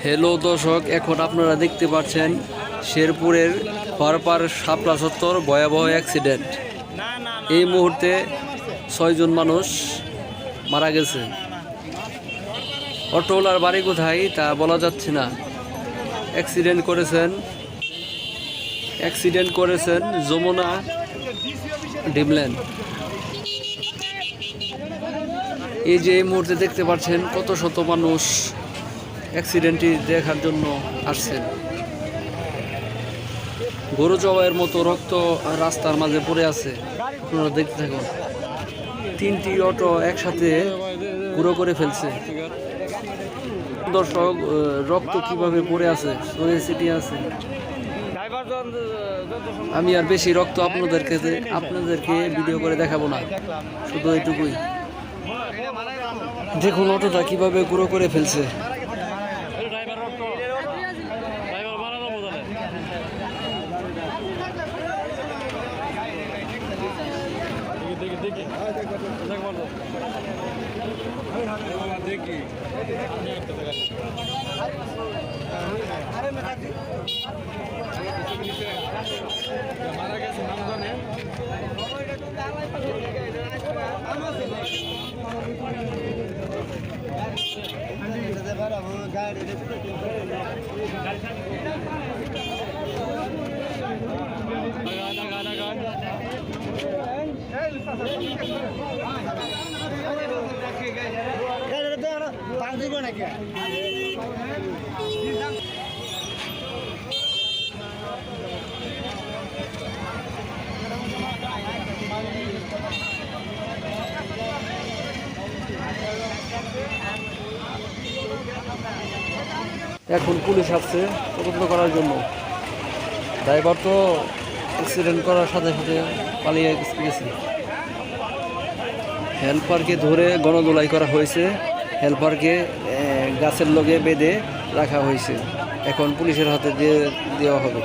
Hello দর্শক, এখন আপনারা দেখতে পাচ্ছেন শেরপুরের হরপার শাপলা চত্বর ভয়াবহ অ্যাক্সিডেন্ট। এই মুহূর্তে 6 জন মানুষ মারা গেছে। অটোওয়ালার বাড়ি কোথায় তা বলা যাচ্ছে না। অ্যাক্সিডেন্ট করেছেন যমুনা ডিমল্যান্ড। এই যে এই মুহূর্তে দেখতে পাচ্ছেন কত শত মানুষ অ্যাক্সিডেন্টটি দেখার জন্য আসছেন। গরু জবাইয়ের মতো রক্ত রাস্তার মাঝে পড়ে আছে, আপনারা দেখতে থাকুন। 3টি অটো একসাথে গুঁড়ো করে ফেলছে। দর্শক, রক্ত কিভাবে পড়ে আছে, ছড়িয়ে ছিটিয়ে আছে। আমি আর বেশি রক্ত আপনাদেরকে ভিডিও করে দেখাবো না, শুধু এইটুকুই। দেখুন অটোটা কিভাবে গুঁড়ো করে ফেলছে। এখন পুলিশ আসছে তদন্ত করার জন্য। ড্রাইভার তো অ্যাক্সিডেন্ট করার সাথে সাথে পালিয়ে গেছে। হেল্পারকে ধরে গণধোলাই করা হয়েছে। হেল্পারকে গাছের লগে বেঁধে রাখা হয়েছে। এখন পুলিশের হাতে দিয়ে দেওয়া হবে।